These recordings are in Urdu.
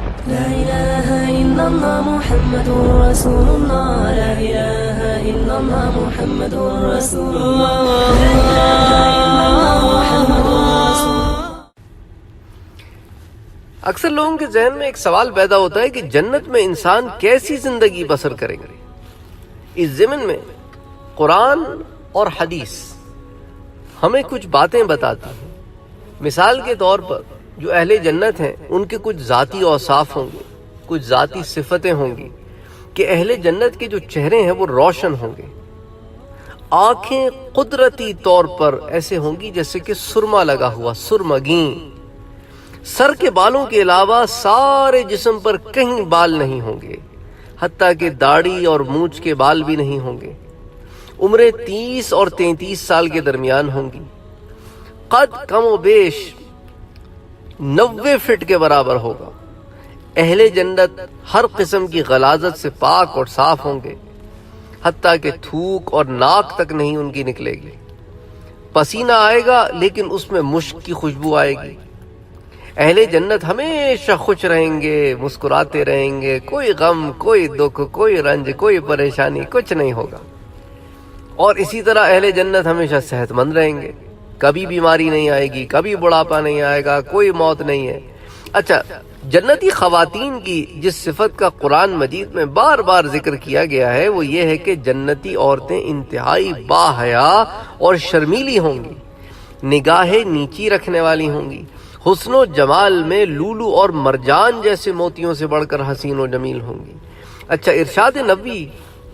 لا إله إلا الله محمد رسول الله لا إله إلا الله محمد رسول الله لا إله إلا الله محمد رسول الله. اکثر لوگوں کے ذہن میں ایک سوال پیدا ہوتا ہے کہ جنت میں انسان کیسی زندگی بسر کریں گے. اس ضمن میں قرآن اور حدیث ہمیں کچھ باتیں بتاتی ہیں. مثال کے طور پر جو اہل جنت ہیں ان کے کچھ ذاتی اوصاف ہوں گے، کچھ ذاتی صفتیں ہوں گی کہ اہل جنت کے جو چہرے ہیں وہ روشن ہوں گے. آنکھیں قدرتی طور پر ایسے ہوں گی جیسے کہ سرما لگا ہوا، سرمگیں. سر کے بالوں کے علاوہ سارے جسم پر کہیں بال نہیں ہوں گے، حتیٰ کہ داڑھی اور مونچھ کے بال بھی نہیں ہوں گے. عمریں 30 اور 33 سال کے درمیان ہوں گی. قد کم و بیش 90 فٹ کے برابر ہوگا. اہل جنت ہر قسم کی غلاظت سے پاک اور صاف ہوں گے، حتیٰ کہ تھوک اور ناک تک نہیں ان کی نکلے گی. پسینہ آئے گا لیکن اس میں مشک کی خوشبو آئے گی. اہل جنت ہمیشہ خوش رہیں گے، مسکراتے رہیں گے. کوئی غم، کوئی دکھ، کوئی رنج، کوئی پریشانی کچھ نہیں ہوگا. اور اسی طرح اہل جنت ہمیشہ صحت مند رہیں گے. کبھی بیماری نہیں آئے گی، کبھی بڑھاپا نہیں آئے گا، کوئی موت نہیں ہے. اچھا، جنتی خواتین کی جس صفت کا قرآن مجید میں بار بار ذکر کیا گیا ہے وہ یہ ہے کہ جنتی عورتیں انتہائی باحیا اور شرمیلی ہوں گی، نگاہیں نیچی رکھنے والی ہوں گی، حسن و جمال میں لولو اور مرجان جیسے موتیوں سے بڑھ کر حسین و جمیل ہوں گی. اچھا، ارشاد نبی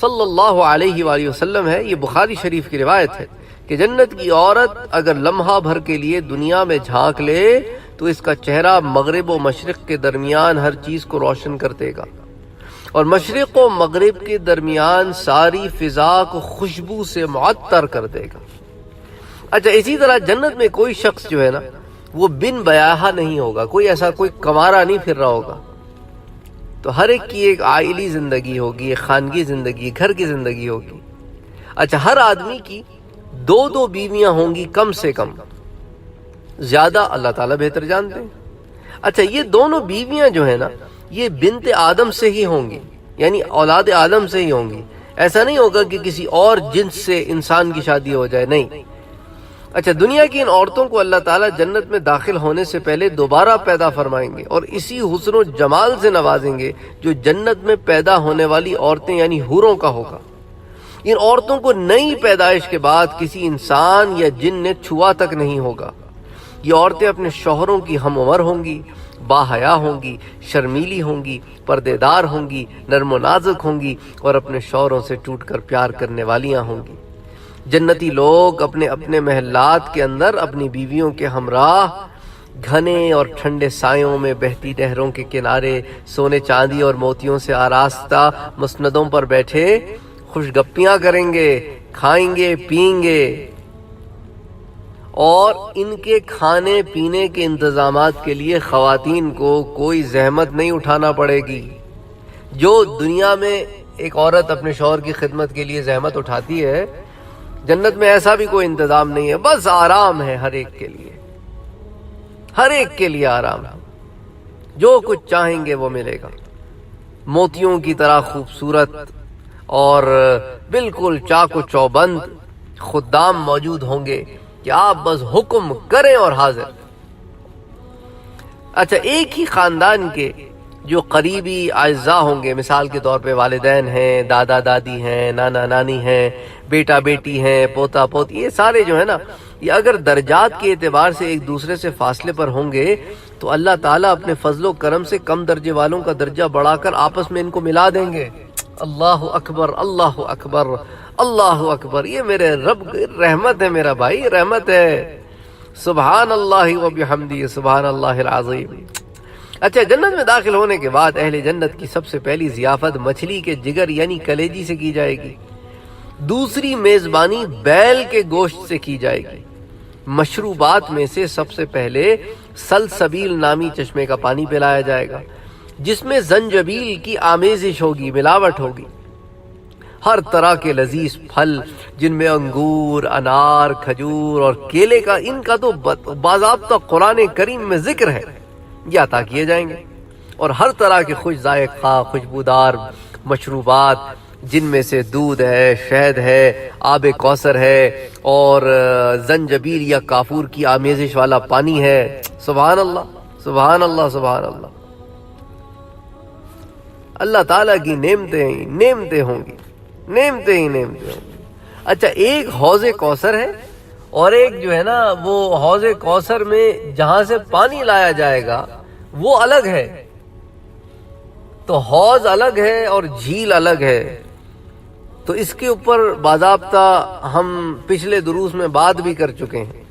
صلی اللہ علیہ وآلہ وسلم ہے، یہ بخاری شریف کی روایت ہے کہ جنت کی عورت اگر لمحہ بھر کے لیے دنیا میں جھانک لے تو اس کا چہرہ مغرب و مشرق کے درمیان ہر چیز کو روشن کر دے گا، اور مشرق و مغرب کے درمیان ساری فضا کو خوشبو سے معطر کر دے گا. اچھا، اسی طرح جنت میں کوئی شخص جو ہے نا وہ بن بیاہا نہیں ہوگا، کوئی ایسا کوئی کنوارا نہیں پھر رہا ہوگا. تو ہر ایک کی ایک عائلی زندگی ہوگی، ایک خانگی زندگی، گھر کی زندگی ہوگی. اچھا، ہر آدمی کی 2 بیویاں ہوں گی کم سے کم، زیادہ اللہ تعالیٰ بہتر جانتے ہیں. اچھا، یہ دونوں بیویاں جو ہیں نا یہ بنت آدم سے ہی ہوں گی، یعنی اولاد آدم سے ہی ہوں گی. ایسا نہیں ہوگا کہ کسی اور جنس سے انسان کی شادی ہو جائے، نہیں. اچھا، دنیا کی ان عورتوں کو اللہ تعالیٰ جنت میں داخل ہونے سے پہلے دوبارہ پیدا فرمائیں گے اور اسی حسن و جمال سے نوازیں گے جو جنت میں پیدا ہونے والی عورتیں یعنی حوروں کا ہوگا. ان عورتوں کو نئی پیدائش کے بعد کسی انسان یا جن نے چھوا تک نہیں ہوگا. یہ عورتیں اپنے شوہروں کی ہم عمر ہوں گی، باحیا ہوں گی، شرمیلی ہوں گی، پردے دار ہوں گی، نرم و نازک ہوں گی اور اپنے شوہروں سے ٹوٹ کر پیار کرنے والیاں ہوں گی. جنتی لوگ اپنے اپنے محلات کے اندر اپنی بیویوں کے ہمراہ گھنے اور ٹھنڈے سایوں میں بہتی نہروں کے کنارے سونے چاندی اور موتیوں سے آراستہ مسندوں پر بیٹھے خوش گپیاں کریں گے، کھائیں گے، پئیں گے. اور ان کے کھانے پینے کے انتظامات کے لیے خواتین کو کوئی زحمت نہیں اٹھانا پڑے گی. جو دنیا میں ایک عورت اپنے شوہر کی خدمت کے لیے زحمت اٹھاتی ہے، جنت میں ایسا بھی کوئی انتظام نہیں ہے. بس آرام ہے ہر ایک کے لیے، ہر ایک کے لیے آرام ہے. جو کچھ چاہیں گے وہ ملے گا. موتیوں کی طرح خوبصورت اور بالکل چاق و چوبند خدام موجود ہوں گے کہ آپ بس حکم کریں اور حاضر. اچھا، ایک ہی خاندان کے جو قریبی اعزاء ہوں گے، مثال کے طور پہ والدین ہیں، دادا دادی ہیں، نانا نانی ہیں، بیٹا بیٹی ہیں، پوتا پوتی، یہ سارے جو ہے نا یہ اگر درجات کے اعتبار سے ایک دوسرے سے فاصلے پر ہوں گے تو اللہ تعالیٰ اپنے فضل و کرم سے کم درجے والوں کا درجہ بڑھا کر آپس میں ان کو ملا دیں گے. اللہ اکبر، اللہ اکبر، اللہ اکبر. یہ میرے رب رحمت ہے، میرا بھائی رحمت ہے. سبحان اللہ و بحمدہ، سبحان اللہ العظیم. اچھا، جنت میں داخل ہونے کے بعد اہل جنت کی سب سے پہلی ضیافت مچھلی کے جگر یعنی کلیجی سے کی جائے گی. دوسری میزبانی بیل کے گوشت سے کی جائے گی. مشروبات میں سے سب سے پہلے سلسبیل نامی چشمے کا پانی پلایا جائے گا جس میں زنجبیل کی آمیزش ہوگی، ملاوٹ ہوگی. ہر طرح کے لذیذ پھل جن میں انگور، انار، کھجور اور کیلے کا، ان کا تو باضابطہ قرآن کریم میں ذکر ہے، یہ عطا کیے جائیں گے. اور ہر طرح کے خوش ذائقہ خوشبودار مشروبات، جن میں سے دودھ ہے، شہد ہے، آب کوثر ہے، اور زنجبیل یا کافور کی آمیزش والا پانی ہے۔ سبحان اللہ سبحان اللہ سبحان اللہ۔ اللہ تعالیٰ کی نعمتیں ہی نعمتیں ہوں گی، نعمتیں ہی نعمتیں ہوں گی۔ اچھا، ایک حوض کوثر ہے، اور ایک جو ہے نا وہ حوض کوثر میں جہاں سے پانی لایا جائے گا وہ الگ ہے۔ تو حوض الگ ہے اور جھیل الگ ہے۔ تو اس کے اوپر باضابطہ ہم پچھلے دروس میں بات بھی کر چکے ہیں۔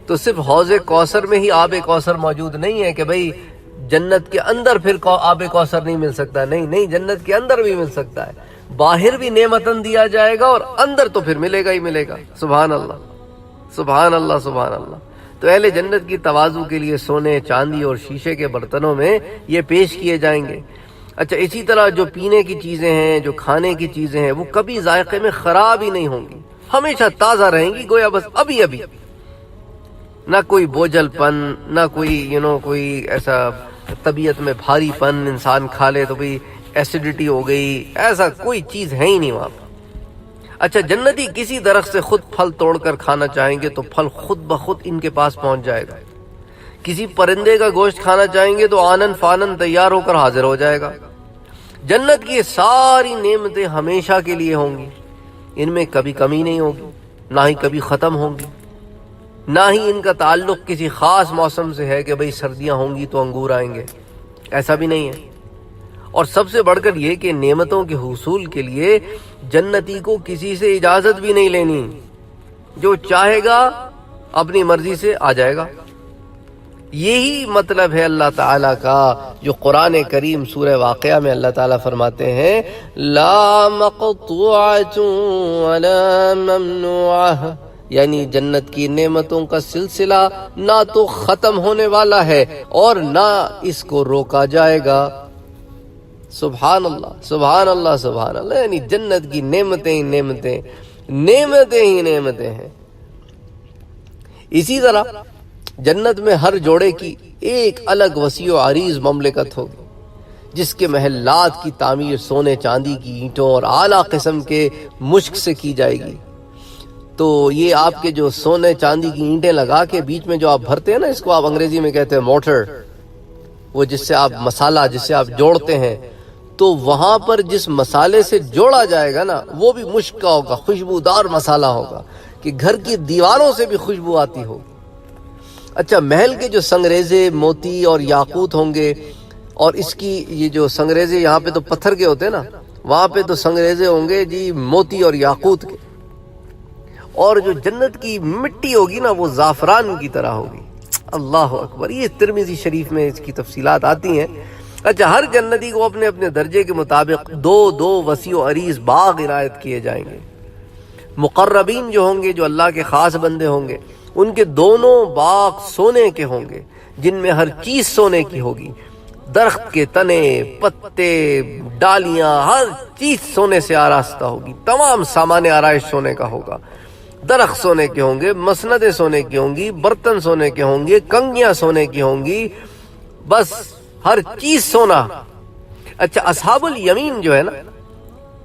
تو صرف حوض کوثر میں ہی آب کوثر موجود نہیں ہے کہ بھئی جنت کے اندر پھر آب کوثر نہیں مل سکتا، نہیں نہیں، جنت کے اندر بھی مل سکتا ہے، باہر بھی نعمتاً دیا جائے گا اور اندر تو پھر ملے گا ہی ملے گا۔ سبحان اللہ سبحان اللہ سبحان اللہ۔ تو اہل جنت کی تواضع کے لیے سونے، چاندی اور شیشے کے برتنوں میں یہ پیش کیے جائیں گے۔ اچھا، اسی طرح جو پینے کی چیزیں ہیں، جو کھانے کی چیزیں ہیں، وہ کبھی ذائقے میں خراب ہی نہیں ہوں گی، ہمیشہ تازہ رہیں گی، گویا بس ابھی ابھی، نہ کوئی بوجھل پن، نہ کوئی کوئی ایسا طبیعت میں بھاری پن، انسان کھا لے تو بھی ایسیڈیٹی ہو گئی، ایسا کوئی چیز ہے ہی نہیں وہاں پر۔ اچھا، جنتی کسی درخت سے خود پھل توڑ کر کھانا چاہیں گے تو پھل خود بخود ان کے پاس پہنچ جائے گا۔ کسی پرندے کا گوشت کھانا چاہیں گے تو آنن فانن تیار ہو کر حاضر ہو جائے گا۔ جنت کی ساری نعمتیں ہمیشہ کے لیے ہوں گی، ان میں کبھی کمی نہیں ہوگی، نہ ہی کبھی ختم ہوں گی، نہ ہی ان کا تعلق کسی خاص موسم سے ہے کہ بھئی سردیاں ہوں گی تو انگور آئیں گے، ایسا بھی نہیں ہے۔ اور سب سے بڑھ کر یہ کہ نعمتوں کے حصول کے لیے جنتی کو کسی سے اجازت بھی نہیں لینی، جو چاہے گا اپنی مرضی سے آ جائے گا۔ یہی مطلب ہے اللہ تعالیٰ کا، جو قرآن کریم سورہ واقعہ میں اللہ تعالیٰ فرماتے ہیں لا مقطوعۃ ولا ممنوعہ، یعنی جنت کی نعمتوں کا سلسلہ نہ تو ختم ہونے والا ہے اور نہ اس کو روکا جائے گا۔ سبحان اللہ سبحان اللہ سبحان اللہ، یعنی جنت کی نعمتیں ہی نعمتیں، نعمتیں ہی نعمتیں ہیں۔ اسی طرح جنت میں ہر جوڑے کی ایک الگ وسیع و عریض مملکت ہوگی، جس کے محلات کی تعمیر سونے چاندی کی اینٹوں اور اعلیٰ قسم کے مشک سے کی جائے گی۔ تو یہ آپ کے جو سونے چاندی کی اینٹیں لگا کے بیچ میں جو آپ بھرتے ہیں نا، اس کو آپ انگریزی میں کہتے ہیں موٹر، وہ جس سے آپ مسالہ جس سے آپ جوڑتے ہیں، تو وہاں پر جس مسالے سے جوڑا جائے گا نا وہ بھی مشک کا ہوگا، خوشبودار مسالہ ہوگا کہ گھر کی دیواروں سے بھی خوشبو آتی ہوگی۔ اچھا، محل کے جو سنگریزے موتی اور یاقوت ہوں گے، اور اس کی یہ جو سنگریزے یہاں پہ تو پتھر کے ہوتے ہیں نا، وہاں پہ تو سنگریزے ہوں گے جی موتی اور یاقوت کے، اور جو جنت کی مٹی ہوگی نا وہ زعفران کی طرح ہوگی۔ اللہ اکبر، یہ ترمذی شریف میں اس کی تفصیلات آتی ہیں۔ اچھا، ہر جنتی کو اپنے اپنے درجے کے مطابق دو وسیع و عریض باغ عنایت کیے جائیں گے۔ مقربین جو ہوں گے، جو اللہ کے خاص بندے ہوں گے، ان کے دونوں باغ سونے کے ہوں گے، جن میں ہر چیز سونے کی ہوگی، درخت کے تنے، پتے، ڈالیاں، ہر چیز سونے سے آراستہ ہوگی، تمام سامان آرائش سونے کا ہوگا۔ درخت سونے کے ہوں گے، مسندیں سونے کی ہوں گی، برتن سونے کے ہوں گے، کنگیاں سونے کی ہوں گی، بس ہر چیز سونا۔ اچھا، اصحاب الیمین جو ہے نا،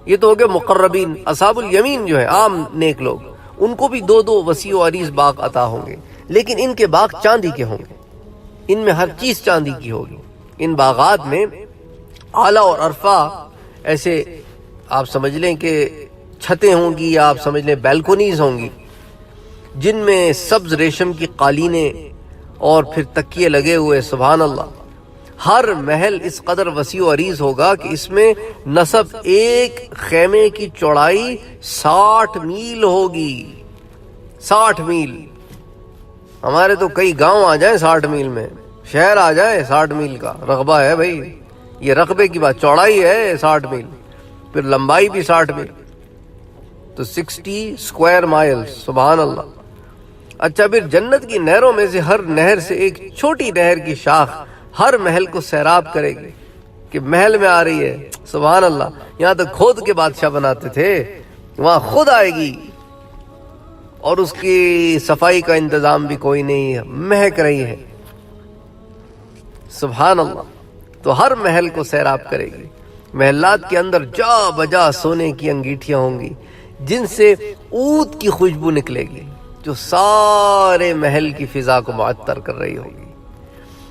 یہ تو ہو گئے مقربین، اصحاب الیمین جو ہے عام نیک لوگ، ان کو بھی دو وسیع و عریض باغ عطا ہوں گے، لیکن ان کے باغ چاندی کے ہوں گے، ان میں ہر چیز چاندی کی ہوگی۔ ان باغات میں اعلیٰ اور ارفع ایسے آپ سمجھ لیں کہ چھتیں ہوں گی، یا آپ سمجھ لیں بیلکونیز ہوں گی، جن میں سبز ریشم کی قالینیں اور پھر تکیے لگے ہوئے۔ سبحان اللہ، ہر محل اس قدر وسیع و عریض ہوگا کہ اس میں نصب ایک خیمے کی چوڑائی 60 میل ہوگی۔ 60 میل، ہمارے تو کئی گاؤں آ جائیں 60 میل میں، شہر آ جائے 60 میل کا رقبہ ہے بھائی، یہ رقبے کی بات، چوڑائی ہے 60 میل، پھر لمبائی بھی 60 میل، تو 60 اسکوائر مائل۔ سبحان اللہ۔ اچھا، پھر جنت کی نہروں میں سے ہر نہر سے ایک چھوٹی نہر کی شاخ ہر محل کو سیراب کرے گی کہ محل میں آ رہی ہے۔ سبحان اللہ، یہاں تو کھود کے بادشاہ بناتے تھے، وہاں خود آئے گی، اور اس کی صفائی کا انتظام بھی کوئی نہیں ہے، مہک رہی ہے۔ سبحان اللہ۔ تو ہر محل کو سیراب کرے گی۔ محلات کے اندر جا بجا سونے کی انگیٹھیاں ہوں گی جن سے عود کی خوشبو نکلے گی جو سارے محل کی فضا کو معطر کر رہی ہوگی۔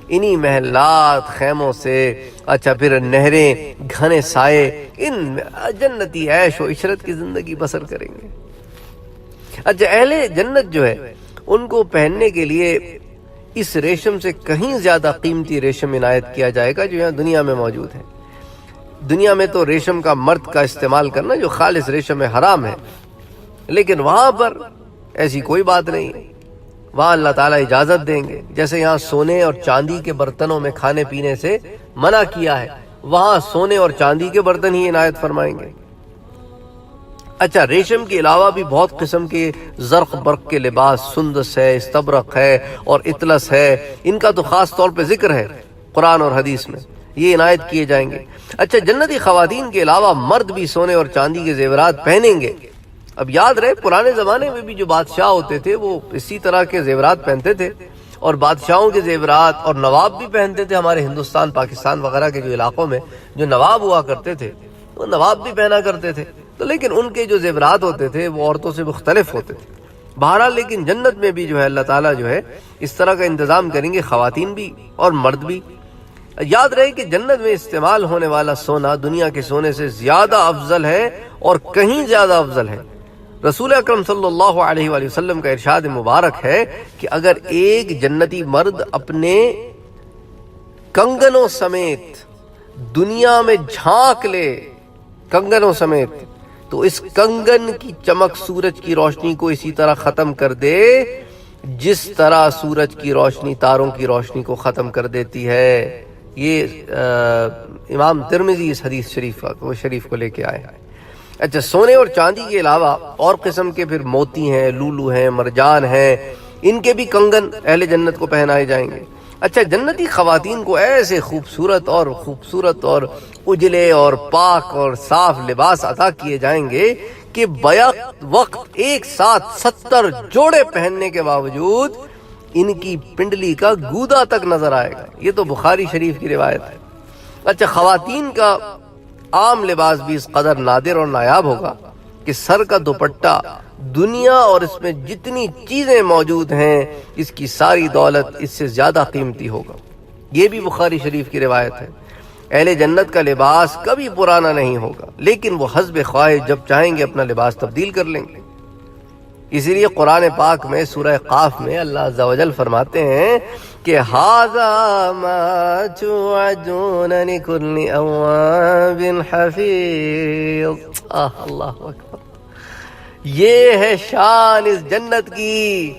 انہی محلات خیموں سے اچھا پھر نہریں گھنے سائے ان جنتی عیش و عشرت کی زندگی بسر کریں گے۔ اچھا اہل جنت جو ہے ان کو پہننے کے لیے اس ریشم سے کہیں زیادہ قیمتی ریشم عنایت کیا جائے گا جو یہاں دنیا میں موجود ہے۔ دنیا میں تو ریشم کا مرد کا استعمال کرنا جو خالص ریشم حرام ہے، لیکن وہاں پر ایسی کوئی بات نہیں ہے، وہاں اللہ تعالیٰ اجازت دیں گے۔ جیسے یہاں سونے اور چاندی کے برتنوں میں کھانے پینے سے منع کیا ہے، وہاں سونے اور چاندی کے برتن ہی عنایت فرمائیں گے۔ اچھا ریشم کے علاوہ بھی بہت قسم کے زرق برق کے لباس، سندس ہے، استبرق ہے اور اطلس ہے، ان کا تو خاص طور پہ ذکر ہے قرآن اور حدیث میں، یہ عنایت کیے جائیں گے۔ اچھا جنتی خواتین کے علاوہ مرد بھی سونے اور چاندی کے زیورات پہنیں گے۔ اب یاد رہے پرانے زمانے میں بھی جو بادشاہ ہوتے تھے وہ اسی طرح کے زیورات پہنتے تھے، اور بادشاہوں کے زیورات اور نواب بھی پہنتے تھے۔ ہمارے ہندوستان پاکستان وغیرہ کے جو علاقوں میں جو نواب ہوا کرتے تھے وہ نواب بھی پہنا کرتے تھے، تو لیکن ان کے جو زیورات ہوتے تھے وہ عورتوں سے مختلف ہوتے تھے۔ بہرحال لیکن جنت میں بھی جو ہے اللہ تعالیٰ جو ہے اس طرح کا انتظام کریں گے، خواتین بھی اور مرد بھی۔ یاد رہے کہ جنت میں استعمال ہونے والا سونا دنیا کے سونے سے زیادہ افضل ہے اور کہیں زیادہ افضل ہے۔ رسول اکرم صلی اللہ علیہ وآلہ وسلم کا ارشاد مبارک ہے کہ اگر ایک جنتی مرد اپنے کنگنوں سمیت دنیا میں جھانک لے، کنگنوں سمیت، تو اس کنگن کی چمک سورج کی روشنی کو اسی طرح ختم کر دے جس طرح سورج کی روشنی تاروں کی روشنی کو ختم کر دیتی ہے۔ یہ امام ترمذی اس حدیث شریف کو لے کے آئے ہیں۔ اچھا سونے اور چاندی کے علاوہ اور قسم کے پھر موتی ہیں، لولو ہیں، مرجان ہیں، ان کے بھی کنگن اہل جنت کو پہنائے جائیں گے۔ اچھا جنتی خواتین کو ایسے خوبصورت اور اجلے اور پاک اور صاف لباس عطا کیے جائیں گے کہ بیک وقت ایک ساتھ 70 جوڑے پہننے کے باوجود ان کی پنڈلی کا گودا تک نظر آئے گا۔ یہ تو بخاری شریف کی روایت ہے۔ اچھا خواتین کا عام لباس بھی اس قدر نادر اور نایاب ہوگا کہ سر کا دوپٹہ دنیا اور اس میں جتنی چیزیں موجود ہیں اس کی ساری دولت اس سے زیادہ قیمتی ہوگا۔ یہ بھی بخاری شریف کی روایت ہے۔ اہل جنت کا لباس کبھی پرانا نہیں ہوگا، لیکن وہ حسب خواہش جب چاہیں گے اپنا لباس تبدیل کر لیں گے۔ اسی لیے قرآن پاک میں سورہ قاف میں اللہ عز و جل فرماتے ہیں کہ ھذا ما توعدون لکل اواب حفیظ۔ اللہ اکبر، یہ ہے شان اس جنت کی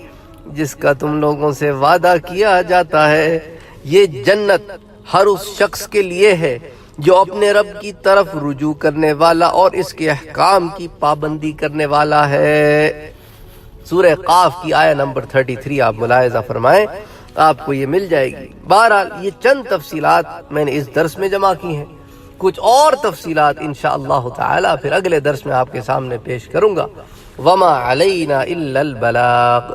جس کا تم لوگوں سے وعدہ کیا جاتا ہے۔ یہ جنت ہر اس شخص کے لیے ہے جو اپنے رب کی طرف رجوع کرنے والا اور اس کے احکام کی پابندی کرنے والا ہے۔ سورہ قاف کی آیہ نمبر 33 آپ ملاحظہ فرمائیں، آپ کو یہ مل جائے گی۔ بہرحال یہ چند تفصیلات میں نے اس درس میں جمع کی ہیں، کچھ اور تفصیلات انشاءاللہ تعالی پھر اگلے درس میں آپ کے سامنے پیش کروں گا۔ وما علینا الا البلاغ۔